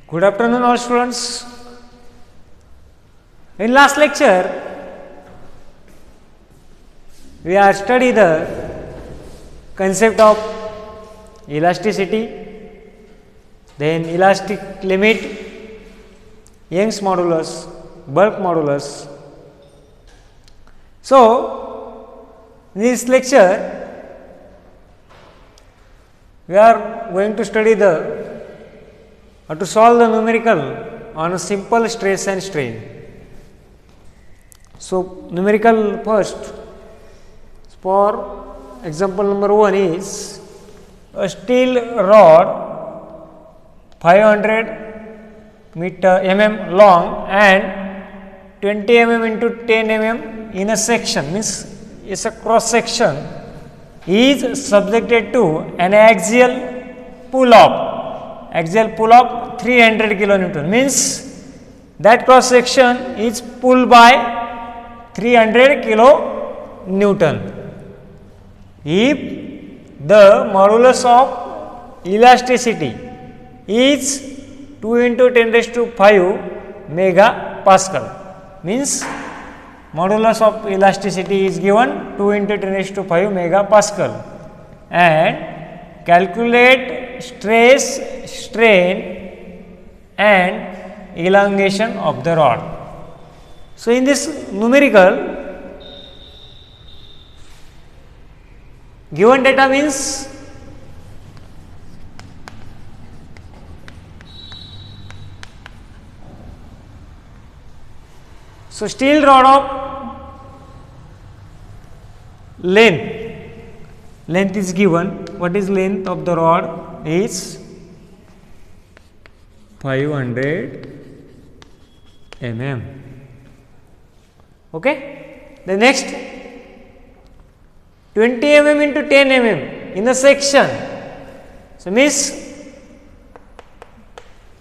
Good afternoon all students. In last lecture we have studied the concept of elasticity, then elastic limit, Young's modulus, bulk modulus. So in this lecture we are going to study to solve the numerical on a simple stress and strain. So numerical first, for example number 1 is a steel rod 500 mm long and 20 mm into 10 mm in a section, means is a cross section, is subjected to an axial pull up 300 kilonewton, means that cross section is pulled by 300 kilonewton. If the modulus of elasticity is 2 into 10 raised to 5 megapascal, means modulus of elasticity is given 2 into 10 raised to 5 megapascal, and calculate stress, strain and elongation of the rod. So in this numerical, given data means so steel rod of length is given. What is length of the rod is 500 mm. Okay. The next 20 mm into 10 mm in a section. So means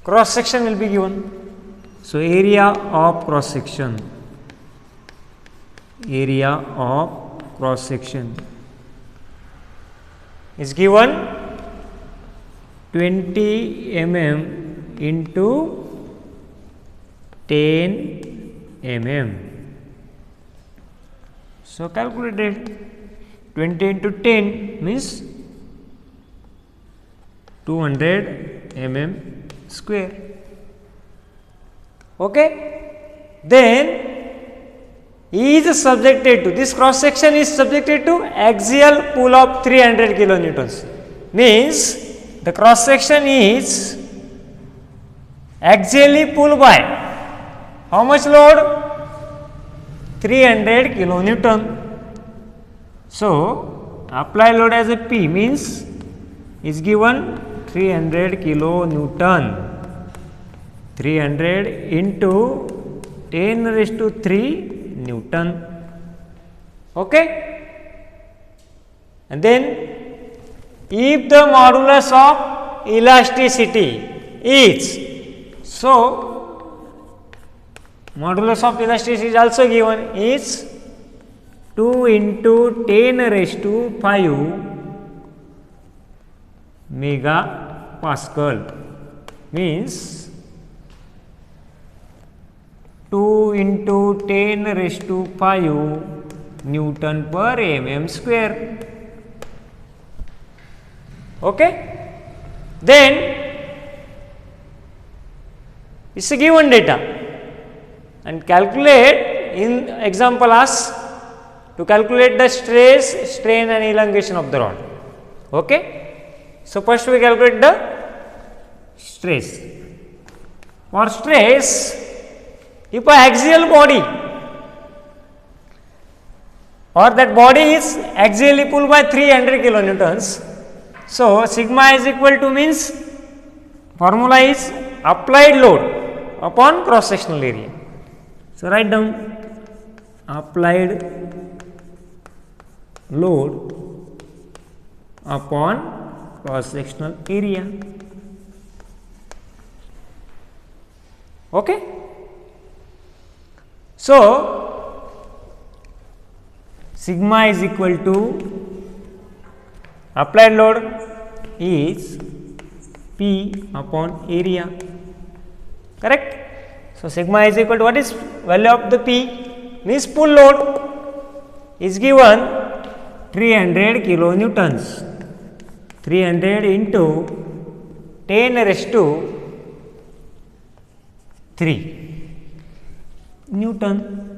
cross section will be given. So area of cross section is given 20 mm into 10 mm. So calculated 20 into 10 means 200 mm square. Okay. Then is subjected to, this cross section is subjected to axial pull of 300 kilonewtons, means the cross section is axially pulled by how much load? 300 kilonewton. So applied load as a P means is given 300 kilonewton. 300 into 10 raised to 3 Newton. Okay. And then if the modulus of elasticity is, so modulus of elasticity is also given is 2 into 10 raised to 5 megapascal, means 2 into 10 raised to 5 Newton per mm square. Okay. Then it's a given data, and calculate in example as to calculate the stress, strain and elongation of the rod. Okay. So first we calculate the stress. For stress, if a axial body or that body is axially pulled by 300 kilonewtons, so sigma is equal to, means formula is applied load upon cross sectional area. So write down applied load upon cross sectional area. Okay. So sigma is equal to applied load is P upon area. correct? So sigma is equal to what is value of the P, means pull load is given 300 kilonewtons, 300 into 10 raised to 3 Newton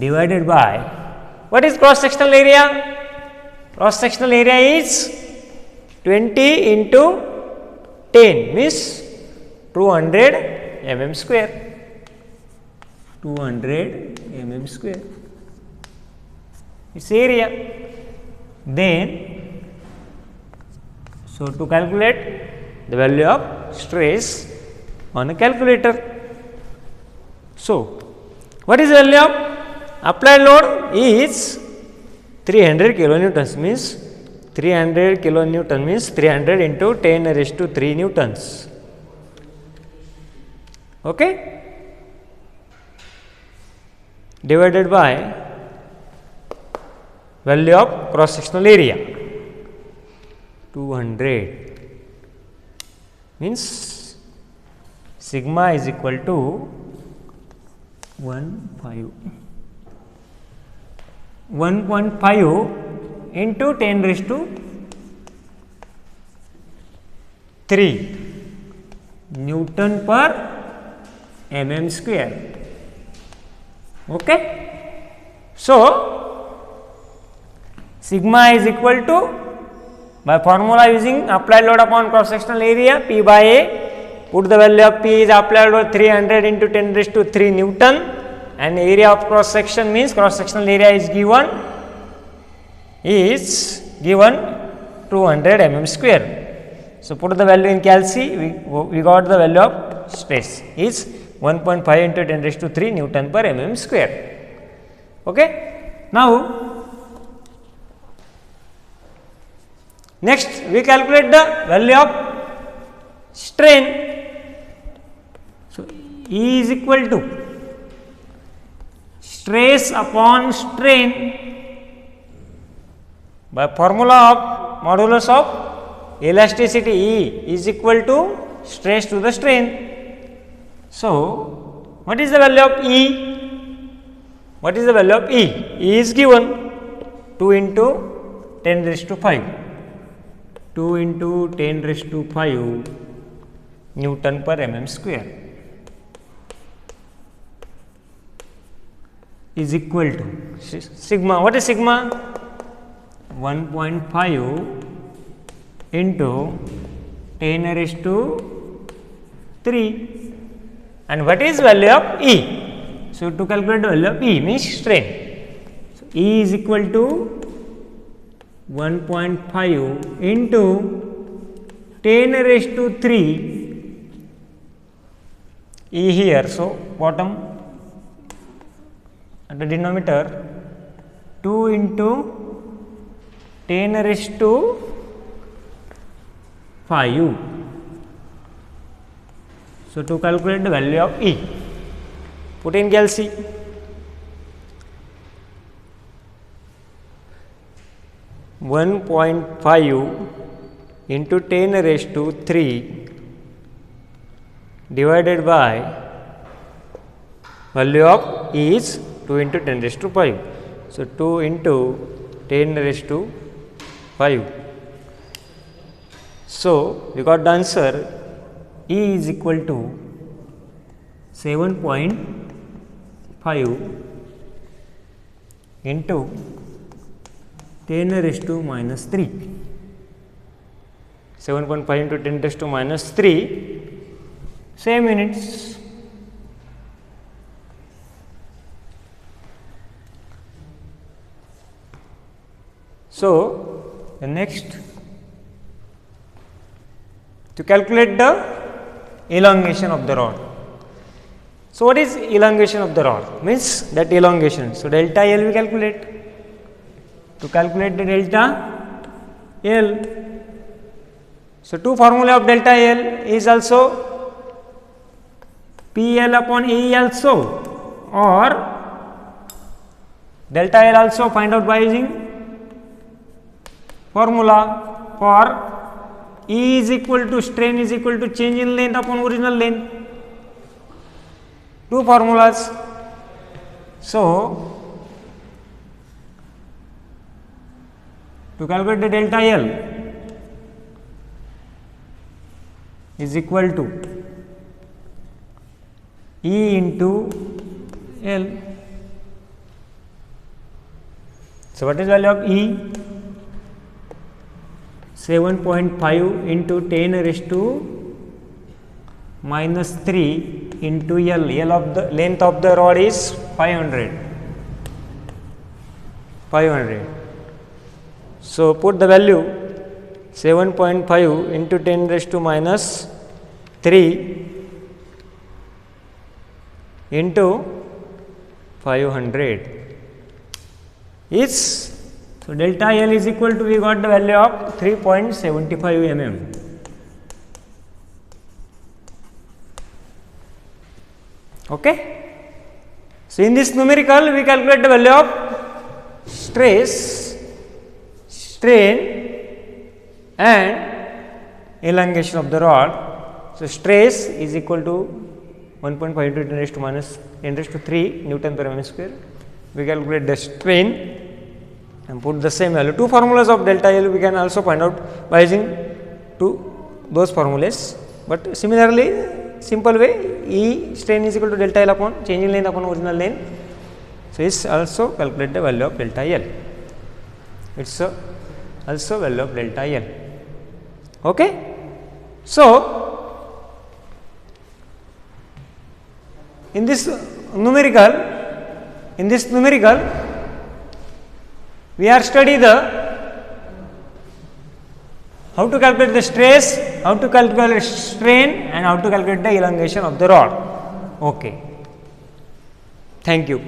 divided by what is cross sectional area? Cross sectional area is 20 into 10 means 200 mm square, 200 mm square its area. Then so to calculate the value of stress on a calculator, so what is the value of applied load is 300 kilonewtons, means 300 kilonewton means 300 into 10 raised to 3 newtons. Okay, divided by value of cross sectional area 200 means sigma is equal to 1.5 into 10 raised to 3 Newton per mm square. Okay. So sigma is equal to, by formula using applied load upon cross sectional area, P by A, put the value of P is applied load 300 into 10 raised to 3 Newton, and area of cross section means cross sectional area is given 200 mm square. So put the value in calc, we got the value of stress is 1.5 into 10 raised to 3 Newton per mm square. Okay. Now next we calculate the value of strain. So E is equal to stress upon strain by formula of modulus of elasticity, E is equal to stress to the strain. So what is the value of E? What is the value of E? E is given 2 into 10 raised to 5, 2 into 10 raised to 5 Newton per mm square is equal to sigma. What is sigma? 1.5 into 10 raised to 3. And what is value of E? So to calculate the value of E means strain. So E is equal to 1.5 into 10 raised to 3 E here. So bottom at the denominator 2 into 10 raised to 5. So to calculate the value of E, put in calc. One 1.5 into 10 raised to 3 divided by value of E is 2 into 10 raised to 5. So 2 into 10 raised to 5. So we got the answer E is equal to 7.5 into 10 raised to minus 3. 7.5 into 10 raised to minus 3, same units. So the next, to calculate the elongation of the rod. So what is elongation of the rod? Means that elongation. So delta L we calculate. To calculate the delta L, so two formula of delta L is also PL upon E also, or delta L also find out by using formula for E is equal to strain is equal to change in length upon original length. two formulas. So, to calculate the delta L is equal to E into L. So, what is the value of E? 7.5 into 10 raised to minus 3 into L. L of the length of the rod is 500. So, put the value 7.5 into 10 raised to minus 3 into 500 is, so delta L is equal to, we got the value of 3.75 mm. Okay. So, in this numerical we calculate the value of stress, strain and elongation of the rod. So, stress is equal to 1.5 into 10 raised to minus 10 raised to 3 Newton per mm square. We calculate the strain and put the same value. Two formulas of delta L we can also find out by using those formulas, but similarly simple way, E strain is equal to delta L upon changing length upon original length. So, is also calculate the value of delta L. It's also value of delta L. Okay. So, in this numerical, we are study the how to calculate the stress, how to calculate strain and how to calculate the elongation of the rod. Okay. Thank you.